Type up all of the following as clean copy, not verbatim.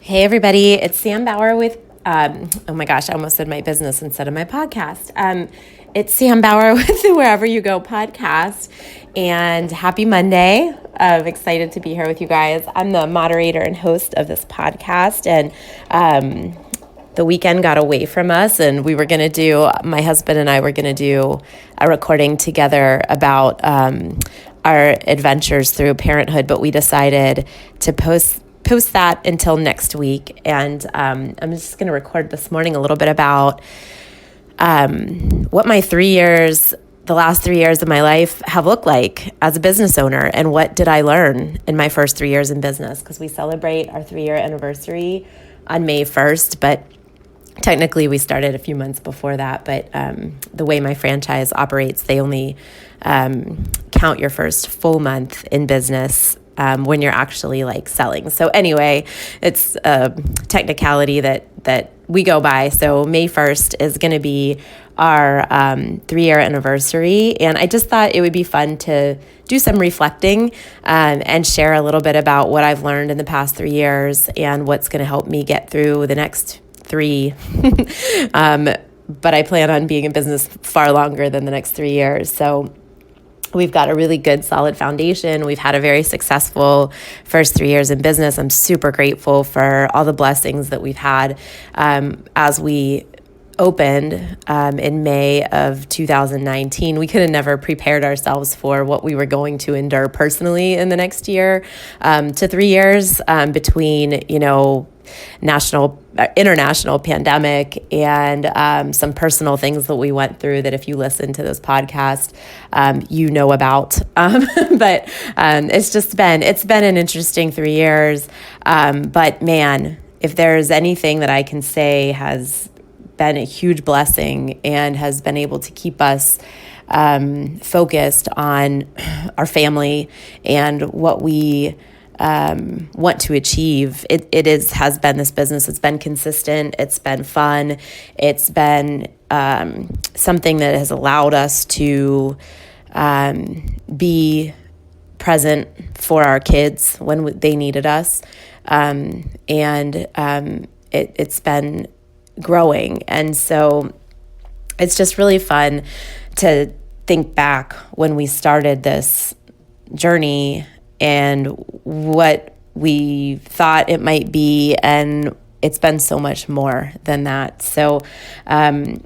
Hey everybody, it's Sam Bauer with, oh my gosh, I almost said my business instead of my podcast. It's Sam Bauer with the Wherever You Go podcast, and happy Monday. I'm excited to be here with you guys. I'm the moderator and host of this podcast, and the weekend got away from us, and my husband and I were going to do a recording together about our adventures through parenthood, but we decided to post that until next week. And I'm just going to record this morning a little bit about what the last 3 years of my life have looked like as a business owner, and what did I learn in my first 3 years in business, because we celebrate our 3-year anniversary on May 1st, but technically we started a few months before that. But the way my franchise operates, they only count your first full month in business when you're actually selling. So anyway, it's a technicality that we go by. So May 1st is going to be our 3-year anniversary. And I just thought it would be fun to do some reflecting and share a little bit about what I've learned in the past 3 years and what's going to help me get through the next 3. But I plan on being in business far longer than the next 3 years. So we've got a really good, solid foundation. We've had a very successful first 3 years in business. I'm super grateful for all the blessings that we've had as we opened in May of 2019. We could have never prepared ourselves for what we were going to endure personally in the next year to 3 years between, international pandemic and some personal things that we went through that if you listen to this podcast, you know about. But it's been an interesting 3 years. But man, if there's anything that I can say has been a huge blessing and has been able to keep us focused on our family and what we want to achieve. Has been this business. It's been consistent. It's been fun. It's been something that has allowed us to be present for our kids when they needed us. It's been growing. And so it's just really fun to think back when we started this journey and what we thought it might be, and it's been so much more than that. So I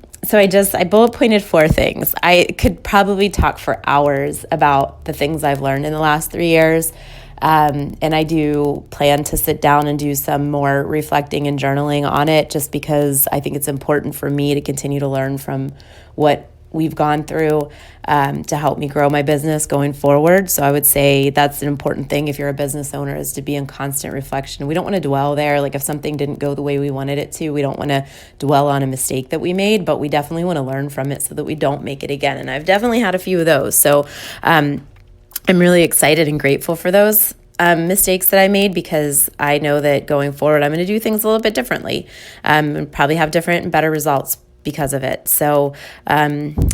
bullet pointed 4 things. I could probably talk for hours about the things I've learned in the last 3 years. And I do plan to sit down and do some more reflecting and journaling on it, just because I think it's important for me to continue to learn from what we've gone through to help me grow my business going forward. So I would say that's an important thing if you're a business owner, is to be in constant reflection. We don't want to dwell there. If something didn't go the way we wanted it to, we don't want to dwell on a mistake that we made, but we definitely want to learn from it so that we don't make it again. And I've definitely had a few of those. So I'm really excited and grateful for those mistakes that I made, because I know that going forward, I'm going to do things a little bit differently and probably have different and better results because of it. So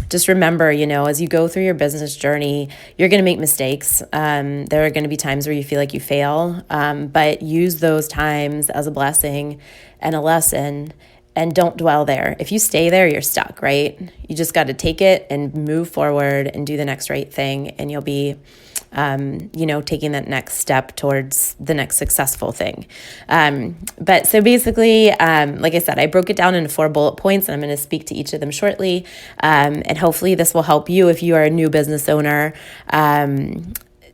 just remember, as you go through your business journey, you're going to make mistakes. There are going to be times where you feel like you fail, but use those times as a blessing and a lesson. And don't dwell there. If you stay there, you're stuck, right? You just got to take it and move forward and do the next right thing. And you'll be, taking that next step towards the next successful thing. But so basically, like I said, I broke it down into 4 bullet points, and I'm going to speak to each of them shortly. And hopefully this will help you if you are a new business owner,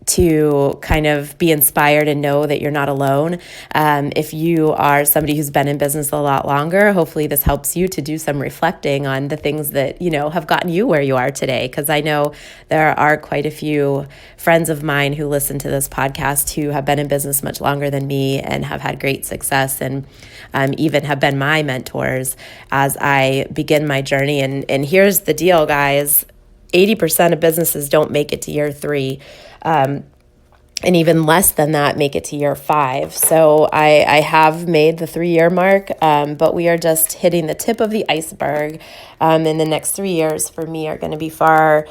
to kind of be inspired and know that you're not alone. If you are somebody who's been in business a lot longer, hopefully this helps you to do some reflecting on the things that, have gotten you where you are today. Because I know there are quite a few friends of mine who listen to this podcast who have been in business much longer than me and have had great success, and even have been my mentors as I begin my journey. And here's the deal, guys. 80% of businesses don't make it to year 3. And even less than that make it to year 5. So I have made the 3-year mark, but we are just hitting the tip of the iceberg. And the next 3 years for me are going to be far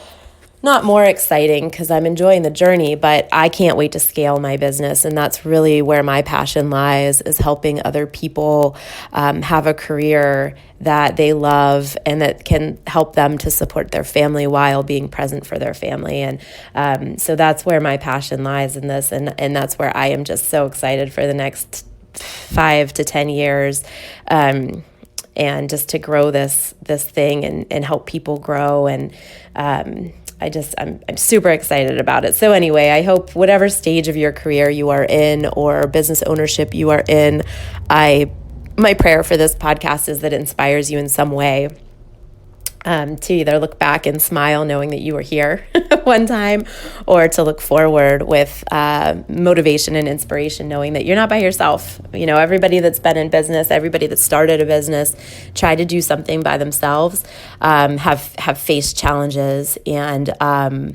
not more exciting because I'm enjoying the journey, but I can't wait to scale my business. And that's really where my passion lies, is helping other people have a career that they love and that can help them to support their family while being present for their family. And so that's where my passion lies in this. And that's where I am just so excited for the next 5 to 10 years. And just to grow this thing and help people grow. And I'm super excited about it. So anyway, I hope whatever stage of your career you are in or business ownership you are in, my prayer for this podcast is that it inspires you in some way to either look back and smile knowing that you were here one time, or to look forward with motivation and inspiration knowing that you're not by yourself. Everybody that's been in business, everybody that started a business, tried to do something by themselves, have faced challenges, and that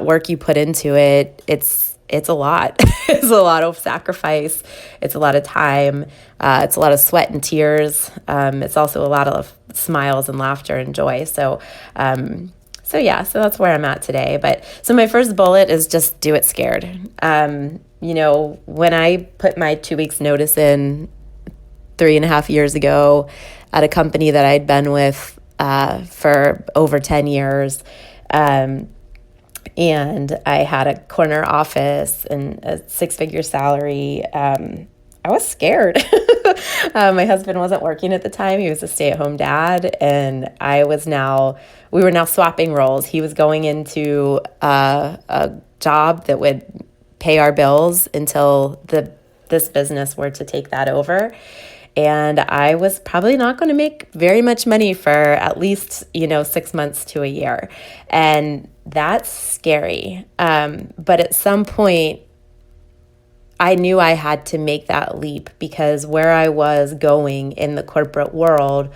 work you put into it, it's a lot. It's a lot of sacrifice. It's a lot of time. It's a lot of sweat and tears. It's also a lot of smiles and laughter and joy. So that's where I'm at today. So my first bullet is just do it scared. When I put my 2 weeks notice in 3.5 years ago at a company that I'd been with for over 10 years, and I had a corner office and a 6-figure salary, I was scared. My husband wasn't working at the time. He was a stay-at-home dad, and we were now swapping roles. He was going into a job that would pay our bills until this business were to take that over. And I was probably not going to make very much money for at least, 6 months to a year. And that's scary. But at some point, I knew I had to make that leap, because where I was going in the corporate world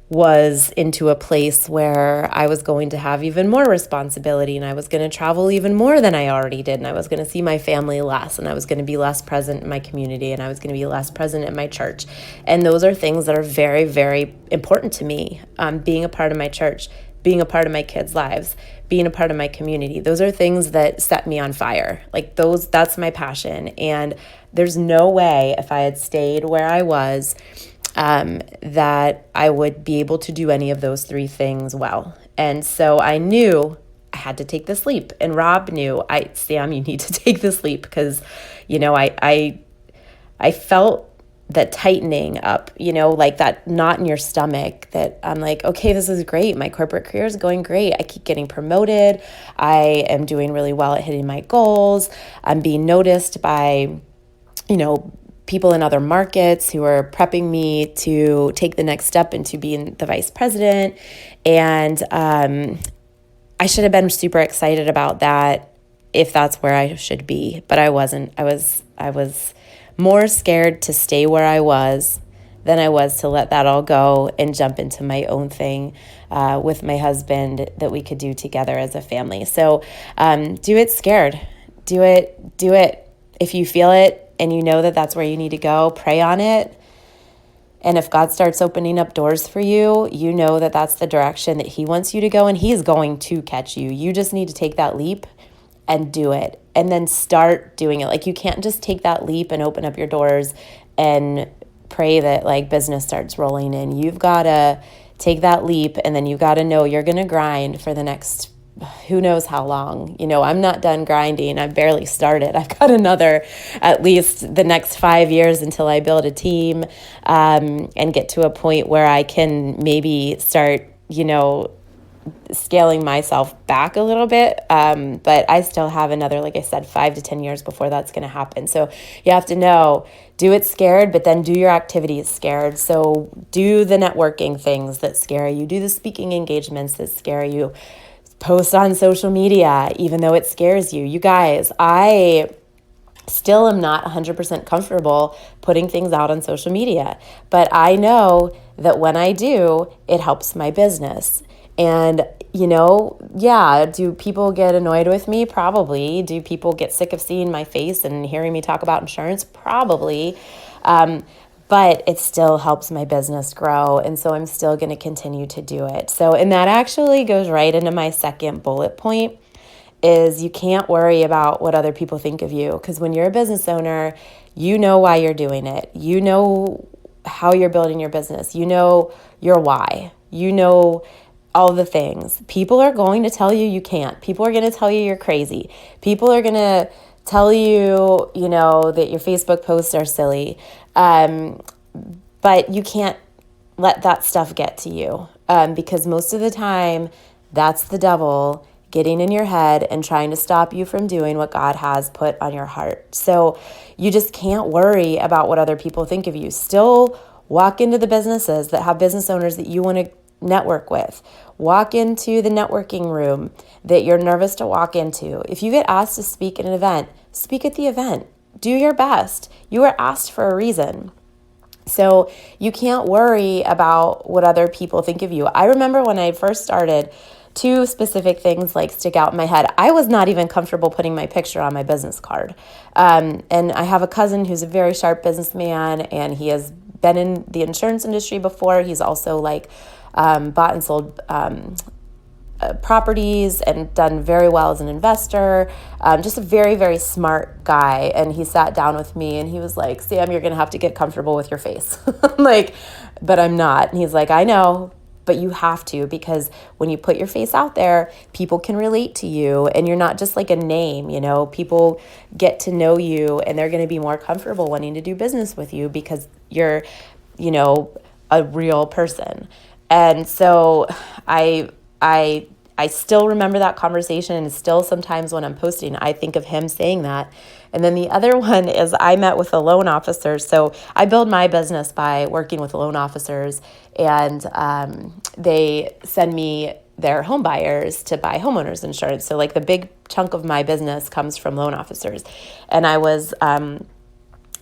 was into a place where I was going to have even more responsibility, and I was going to travel even more than I already did, and I was going to see my family less, and I was going to be less present in my community, and I was going to be less present in my church. And those are things that are very, very important to me. Being a part of my church, being a part of my kids' lives, being a part of my community. Those are things that set me on fire. That's my passion. And there's no way, if I had stayed where I was, that I would be able to do any of those 3 things well. And so I knew I had to take this leap. And Rob knew, Sam, you need to take this leap, because, I felt that tightening up, like that knot in your stomach, that I'm like, okay, this is great. My corporate career is going great. I keep getting promoted. I am doing really well at hitting my goals. I'm being noticed by, people in other markets who are prepping me to take the next step into being the vice president. And I should have been super excited about that if that's where I should be, but I wasn't. I was more scared to stay where I was than I was to let that all go and jump into my own thing with my husband that we could do together as a family. So do it scared. Do it. If you feel it and you know that that's where you need to go, pray on it. And if God starts opening up doors for you, you know that that's the direction that He wants you to go, and He's going to catch you. You just need to take that leap and do it, and then start doing it. You can't just take that leap and open up your doors and pray that business starts rolling in. You've got to take that leap, and then you got to know you're going to grind for the next who knows how long. I'm not done grinding. I've barely started. I've got another, at least the next 5 years until I build a team and get to a point where I can maybe start, scaling myself back a little bit. But I still have another, like I said, 5 to 10 years before that's going to happen. So you have to know, do it scared, but then do your activities scared. So do the networking things that scare you. Do the speaking engagements that scare you. Post on social media, even though it scares you. You guys, I still am not 100% comfortable putting things out on social media, but I know that when I do, it helps my business. And, do people get annoyed with me? Probably. Do people get sick of seeing my face and hearing me talk about insurance? Probably. but it still helps my business grow. And so I'm still going to continue to do it. So, and that actually goes right into my second bullet point is you can't worry about what other people think of you. Because when you're a business owner, you know why you're doing it. You know how you're building your business. You know your why. You know all the things. People are going to tell you can't. People are going to tell you you're crazy. People are going to tell you, that your Facebook posts are silly. But you can't let that stuff get to you because most of the time that's the devil getting in your head and trying to stop you from doing what God has put on your heart. So you just can't worry about what other people think of you. Still walk into the businesses that have business owners that you want to network with. Walk into the networking room that you're nervous to walk into. If you get asked to speak at an event, speak at the event. Do your best. You were asked for a reason. So you can't worry about what other people think of you. I remember when I first started, two specific things like stick out in my head. I was not even comfortable putting my picture on my business card. And I have a cousin who's a very sharp businessman, and he has been in the insurance industry before. He's also bought and sold properties and done very well as an investor. Just a very, very smart guy. And he sat down with me and he was like, Sam, you're going to have to get comfortable with your face. But I'm not. And he's like, I know, but you have to, because when you put your face out there, people can relate to you and you're not just like a name, people get to know you and they're going to be more comfortable wanting to do business with you because you're, a real person. And so I still remember that conversation, and still sometimes when I'm posting, I think of him saying that. And then the other one is I met with a loan officer. So I build my business by working with loan officers, and they send me their home buyers to buy homeowners insurance. So the big chunk of my business comes from loan officers. And I was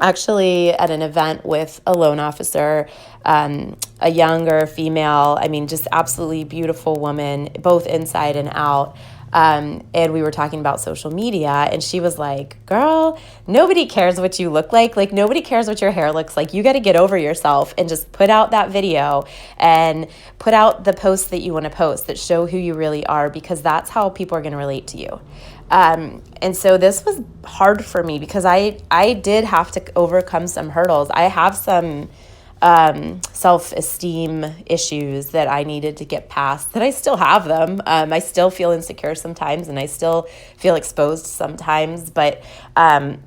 actually at an event with a loan officer, a younger female, just absolutely beautiful woman, both inside and out. And we were talking about social media, and she was like, girl, nobody cares what you look like. Nobody cares what your hair looks like. You got to get over yourself and just put out that video and put out the posts that you want to post that show who you really are, because that's how people are going to relate to you. And so this was hard for me because I did have to overcome some hurdles. I have some self-esteem issues that I needed to get past, that I still have them. I still feel insecure sometimes, and I still feel exposed sometimes, but I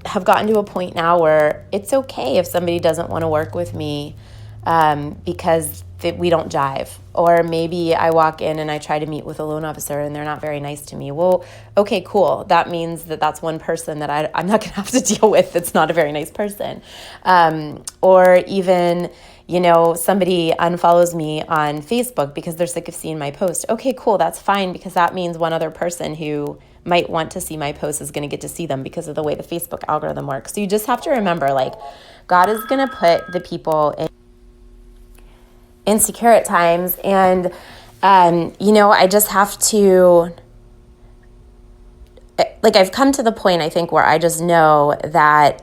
have gotten to a point now where it's okay if somebody doesn't want to work with me because we don't jive. Or maybe I walk in and I try to meet with a loan officer and they're not very nice to me. Well, okay, cool. That means that that's one person that I'm not going to have to deal with that's not a very nice person. Or even, somebody unfollows me on Facebook because they're sick of seeing my post. Okay, cool. That's fine, because that means one other person who might want to see my post is going to get to see them because of the way the Facebook algorithm works. So you just have to remember, God is going to put the people insecure at times. And, I just have to, I've come to the point, I think, where I just know that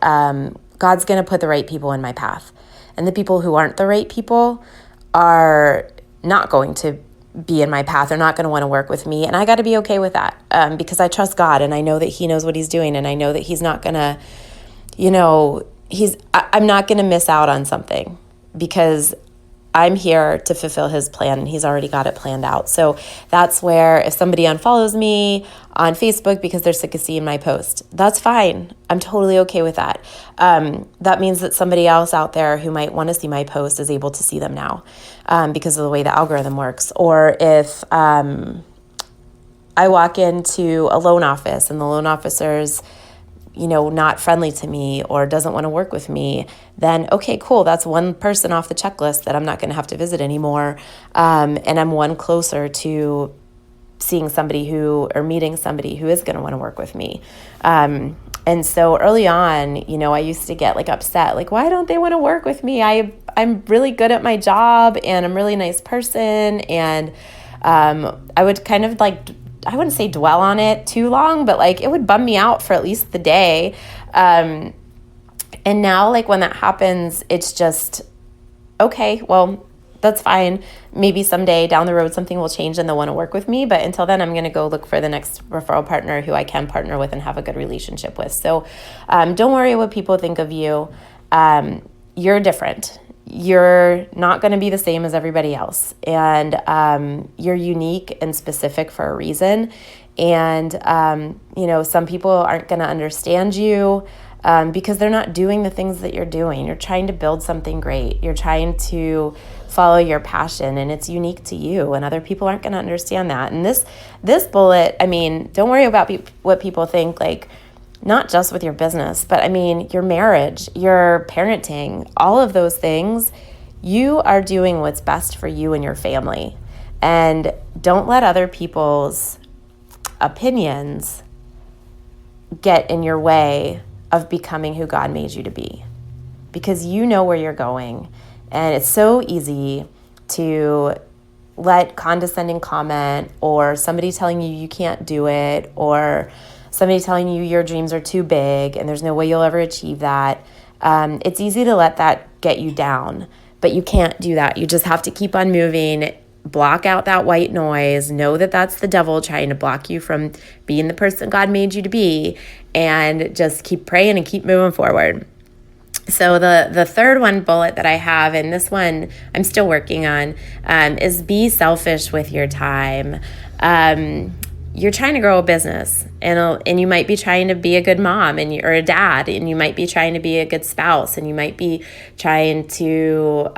God's going to put the right people in my path. And the people who aren't the right people are not going to be in my path. They're not going to want to work with me. And I got to be okay with that because I trust God, and I know that he knows what he's doing. And I know that he's not going to, I'm not going to miss out on something, because I'm here to fulfill his plan, and he's already got it planned out. So that's where if somebody unfollows me on Facebook because they're sick of seeing my post, that's fine. I'm totally okay with that. That means that somebody else out there who might want to see my post is able to see them now because of the way the algorithm works. Or if I walk into a loan office and the loan officer's not friendly to me or doesn't want to work with me, then okay, cool. That's one person off the checklist that I'm not going to have to visit anymore. And I'm one closer to seeing somebody or meeting somebody who is going to want to work with me. And so early on, I used to get upset, why don't they want to work with me? I'm really good at my job and I'm a really nice person. And I would kind of I wouldn't say dwell on it too long, but it would bum me out for at least the day. And now, like, when that happens, it's just, okay, well, that's fine. Maybe someday down the road something will change and they'll want to work with me. But until then, I'm going to go look for the next referral partner who I can partner with and have a good relationship with. So don't worry what people think of you. You're different. You're not going to be the same as everybody else. And you're unique and specific for a reason. And, some people aren't going to understand you because they're not doing the things that you're doing. You're trying to build something great. You're trying to follow your passion, and it's unique to you, and other people aren't going to understand that. And this bullet, don't worry about what people think, like, not just with your business, but your marriage, your parenting, all of those things, you are doing what's best for you and your family. And don't let other people's opinions get in your way of becoming who God made you to be, because you know where you're going. And it's so easy to let condescending comment or somebody telling you can't do it, or somebody telling you your dreams are too big and there's no way you'll ever achieve that. It's easy to let that get you down, but you can't do that. You just have to keep on moving, block out that white noise, know that that's the devil trying to block you from being the person God made you to be, and just keep praying and keep moving forward. So the third bullet that I have, and this one I'm still working on, is be selfish with your time. You're trying to grow a business, and you might be trying to be a good mom or a dad, and you might be trying to be a good spouse, and you might be trying to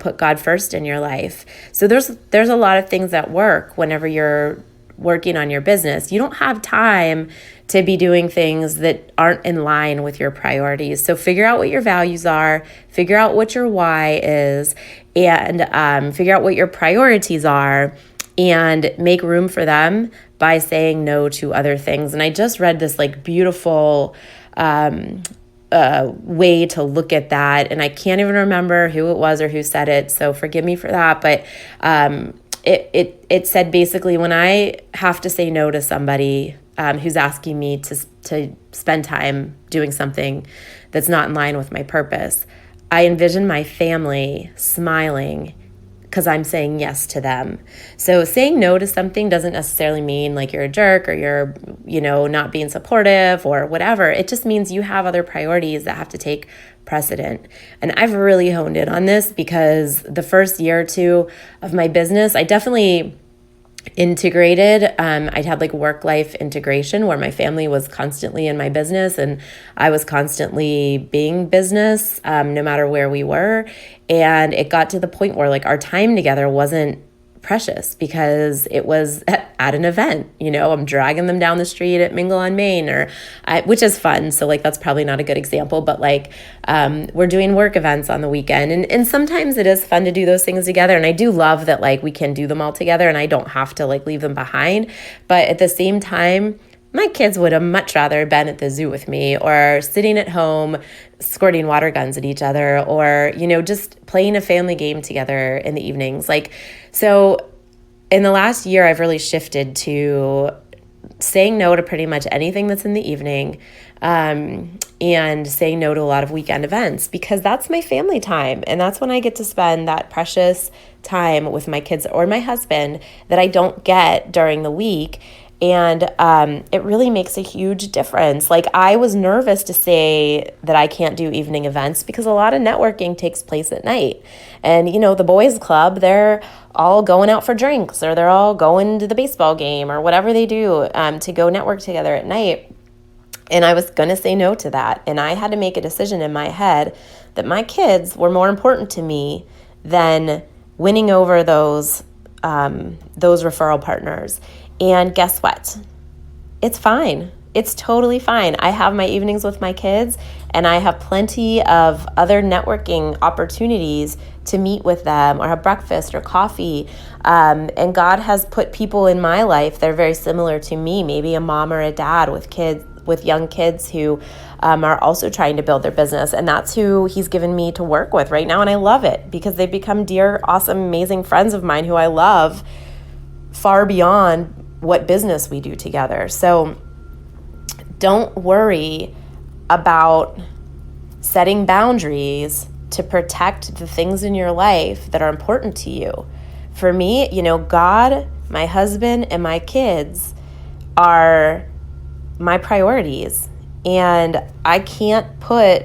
put God first in your life. So there's a lot of things that work whenever you're working on your business. You don't have time to be doing things that aren't in line with your priorities. So figure out what your values are, figure out what your why is, and figure out what your priorities are, and make room for them by saying no to other things. And I just read this beautiful way to look at that, and I can't even remember who it was or who said it, so forgive me for that. But it said basically, when I have to say no to somebody who's asking me to spend time doing something that's not in line with my purpose, I envision my family smiling because I'm saying yes to them. So saying no to something doesn't necessarily mean like you're a jerk or you're, not being supportive or whatever. It just means you have other priorities that have to take precedent. And I've really honed in on this because the first year or two of my business, I definitely integrated. I'd had work-life integration where my family was constantly in my business and I was constantly being business, no matter where we were. And it got to the point where our time together wasn't precious because it was at an event. I'm dragging them down the street at Mingle on Main, which is fun. So that's probably not a good example, but we're doing work events on the weekend. And sometimes it is fun to do those things together. And I do love that we can do them all together and I don't have to leave them behind. But at the same time, my kids would have much rather been at the zoo with me or sitting at home squirting water guns at each other or, just playing a family game together in the evenings. So in the last year, I've really shifted to saying no to pretty much anything that's in the evening, and saying no to a lot of weekend events because that's my family time. And that's when I get to spend that precious time with my kids or my husband that I don't get during the week. And it really makes a huge difference. I was nervous to say that I can't do evening events because a lot of networking takes place at night. And, the boys club, they're all going out for drinks or they're all going to the baseball game or whatever they do to go network together at night. And I was going to say no to that. And I had to make a decision in my head that my kids were more important to me than winning over those referral partners. And guess what? It's fine. It's totally fine. I have my evenings with my kids and I have plenty of other networking opportunities to meet with them or have breakfast or coffee. And God has put people in my life that are very similar to me, maybe a mom or a dad with young kids who are also trying to build their business. And that's who he's given me to work with right now. And I love it because they've become dear, awesome, amazing friends of mine who I love far beyond what business we do together. So don't worry about setting boundaries to protect the things in your life that are important to you. For me, God, my husband, and my kids are my priorities. And I can't put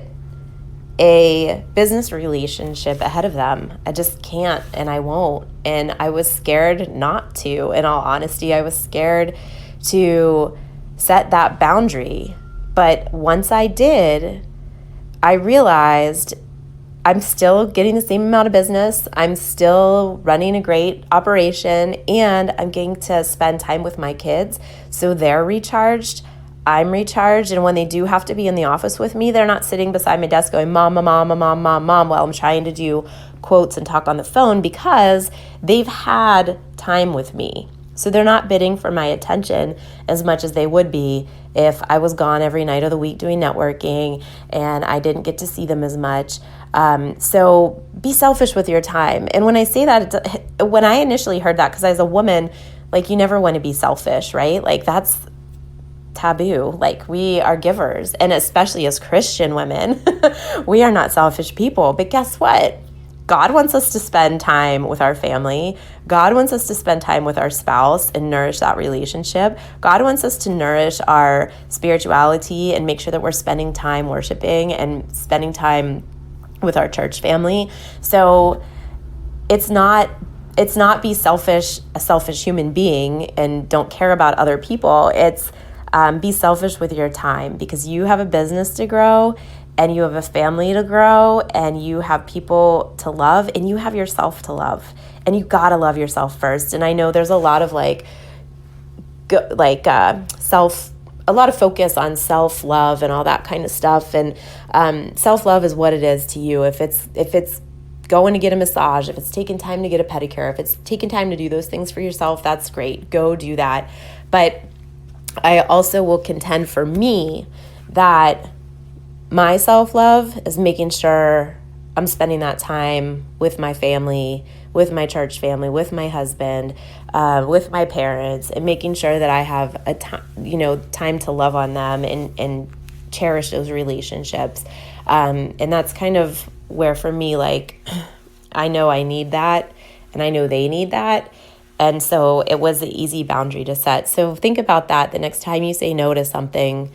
a business relationship ahead of them. I just can't, and I won't. And I was scared not to. In all honesty, I was scared to set that boundary. But once I did, I realized I'm still getting the same amount of business. I'm still running a great operation, and I'm getting to spend time with my kids. So they're recharged. I'm recharged, and when they do have to be in the office with me, they're not sitting beside my desk going, mom, mom, mom, mom, mom, mom, while I'm trying to do quotes and talk on the phone, because they've had time with me. So they're not bidding for my attention as much as they would be if I was gone every night of the week doing networking and I didn't get to see them as much. So be selfish with your time. And when I say that, when I initially heard that, because as a woman, you never want to be selfish, right? That's taboo. We are givers, and especially as Christian women, we are not selfish people. But guess what? God wants us to spend time with our family. God wants us to spend time with our spouse and nourish that relationship. God wants us to nourish our spirituality and make sure that we're spending time worshiping and spending time with our church family. So it's not be selfish, a selfish human being, and don't care about other people. It's be selfish with your time, because you have a business to grow, and you have a family to grow, and you have people to love, and you have yourself to love, and you gotta love yourself first. And I know there's a lot of a lot of focus on self-love and all that kind of stuff. And self-love is what it is to you. If it's going to get a massage, if it's taking time to get a pedicure, if it's taking time to do those things for yourself, that's great. Go do that. But I also will contend for me that my self-love is making sure I'm spending that time with my family, with my church family, with my husband, with my parents, and making sure that I have time to love on them and cherish those relationships. And that's kind of where, for me, I know I need that, and I know they need that. And so it was an easy boundary to set. So think about that the next time you say no to something.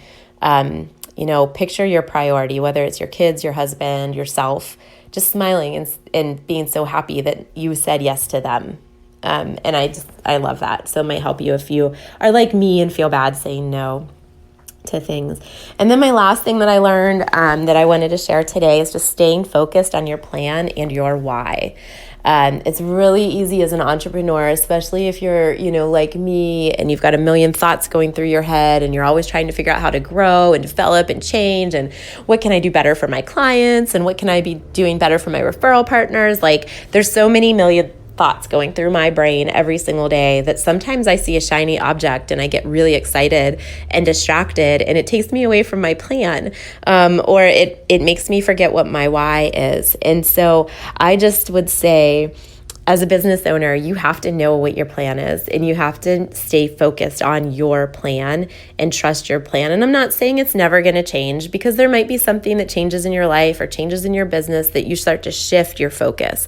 Picture your priority, whether it's your kids, your husband, yourself, just smiling and being so happy that you said yes to them. And I love that. So it might help you if you are like me and feel bad saying no to things. And then my last thing that I learned that I wanted to share today is just staying focused on your plan and your why. It's really easy as an entrepreneur, especially if you're, like me, and you've got a million thoughts going through your head, and you're always trying to figure out how to grow and develop and change, and what can I do better for my clients, and what can I be doing better for my referral partners? There's so many million thoughts going through my brain every single day that sometimes I see a shiny object and I get really excited and distracted, and it takes me away from my plan, or it makes me forget what my why is. And so I just would say, as a business owner, you have to know what your plan is, and you have to stay focused on your plan and trust your plan. And I'm not saying it's never going to change, because there might be something that changes in your life or changes in your business that you start to shift your focus.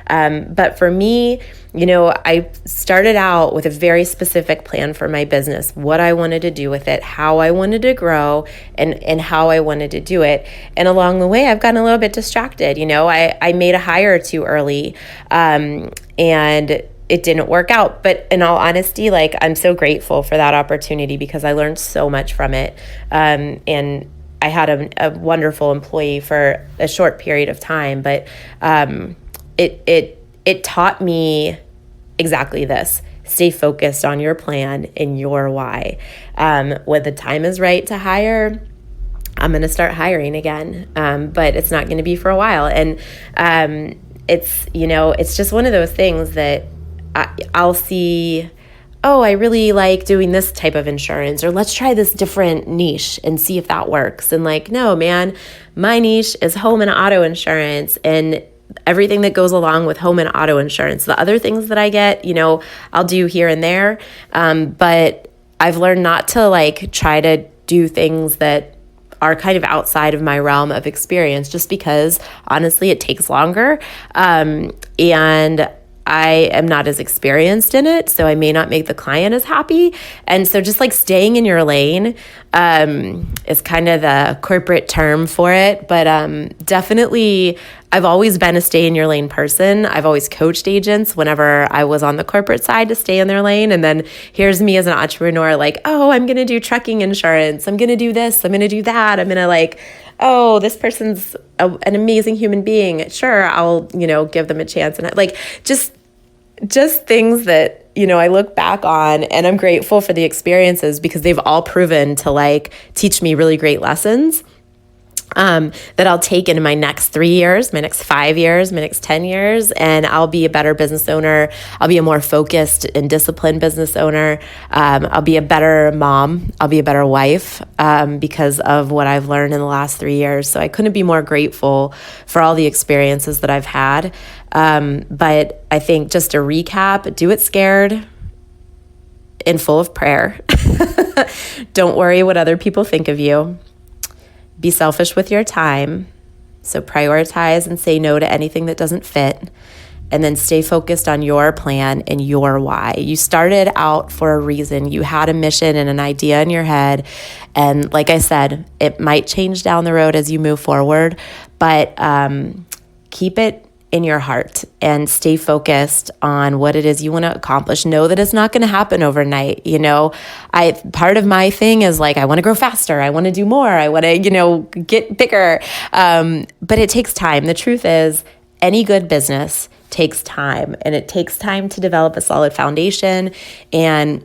But for me, I started out with a very specific plan for my business, what I wanted to do with it, how I wanted to grow, and how I wanted to do it. And along the way, I've gotten a little bit distracted. I made a hire too early, and it didn't work out. But in all honesty, I'm so grateful for that opportunity, because I learned so much from it. And I had a wonderful employee for a short period of time, but it taught me exactly this: stay focused on your plan and your why. When the time is right to hire, I'm going to start hiring again, but it's not going to be for a while. And it's just one of those things that I'll see, oh, I really like doing this type of insurance, or let's try this different niche and see if that works. And no, man, my niche is home and auto insurance, and everything that goes along with home and auto insurance. The other things that I get, I'll do here and there. But I've learned not to try to do things that are kind of outside of my realm of experience, just because honestly it takes longer. And I am not as experienced in it, so I may not make the client as happy. And so just like staying in your lane is kind of the corporate term for it. But definitely, I've always been a stay in your lane person. I've always coached agents whenever I was on the corporate side to stay in their lane. And then here's me as an entrepreneur like, oh, I'm going to do trucking insurance. I'm going to do this. I'm going to do that. I'm going to like, oh, this person's an amazing human being. Sure, I'll, give them a chance. And like, just things that, I look back on, and I'm grateful for the experiences because they've all proven to like teach me really great lessons that I'll take into my next 3 years, my next 5 years, my next 10 years, and I'll be a better business owner. I'll be a more focused and disciplined business owner. I'll be a better mom. I'll be a better wife because of what I've learned in the last 3 years. So I couldn't be more grateful for all the experiences that I've had. But I think just to recap, do it scared and full of prayer. Don't worry what other people think of you. Be selfish with your time. So prioritize and say no to anything that doesn't fit. And then stay focused on your plan and your why. You started out for a reason. You had a mission and an idea in your head. And like I said, it might change down the road as you move forward, but keep it in your heart and stay focused on what it is you want to accomplish. Know that it's not going to happen overnight. Part of my thing is like, I want to grow faster. I want to do more. I want to, get bigger. But it takes time. The truth is, any good business takes time, and it takes time to develop a solid foundation, and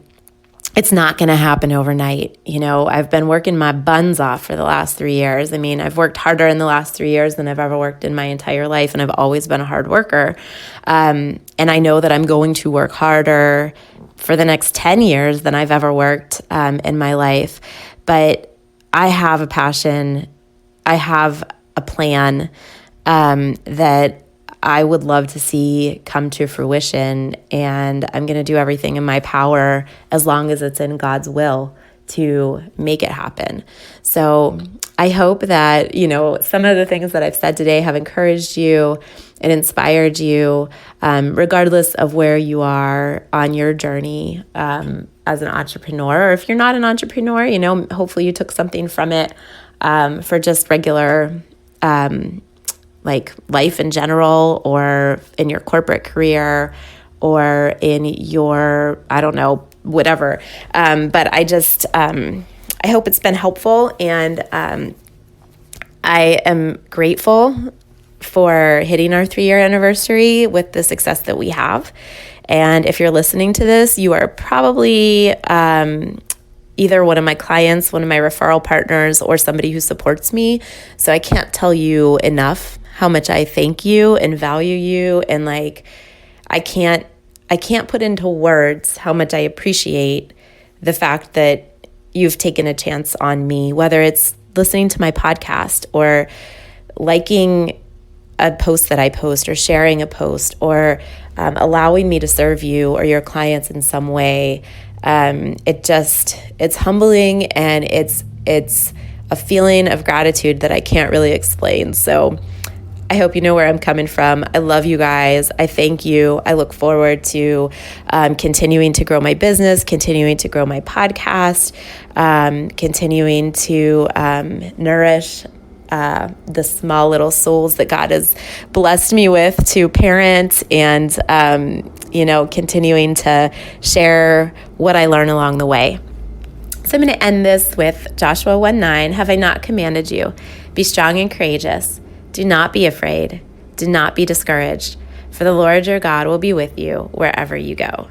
it's not going to happen overnight. I've been working my buns off for the last 3 years. I mean, I've worked harder in the last 3 years than I've ever worked in my entire life, and I've always been a hard worker. And I know that I'm going to work harder for the next 10 years than I've ever worked in my life. But I have a passion. I have a plan that I would love to see come to fruition, and I'm going to do everything in my power as long as it's in God's will to make it happen. So I hope that, some of the things that I've said today have encouraged you and inspired you, regardless of where you are on your journey as an entrepreneur. Or if you're not an entrepreneur, hopefully you took something from it for just regular like life in general, or in your corporate career, or in your, whatever. But I hope it's been helpful, and I am grateful for hitting our 3-year anniversary with the success that we have. And if you're listening to this, you are probably either one of my clients, one of my referral partners, or somebody who supports me. So I can't tell you enough how much I thank you and value you. And like, I can't put into words how much I appreciate the fact that you've taken a chance on me, whether it's listening to my podcast or liking a post that I post or sharing a post or allowing me to serve you or your clients in some way. It's humbling, and it's a feeling of gratitude that I can't really explain. So I hope you know where I'm coming from. I love you guys. I thank you. I look forward to continuing to grow my business, continuing to grow my podcast, continuing to nourish the small little souls that God has blessed me with to parent, and, continuing to share what I learn along the way. So I'm going to end this with Joshua 1:9. Have I not commanded you? Be strong and courageous. Do not be afraid. Do not be discouraged, for the Lord your God will be with you wherever you go.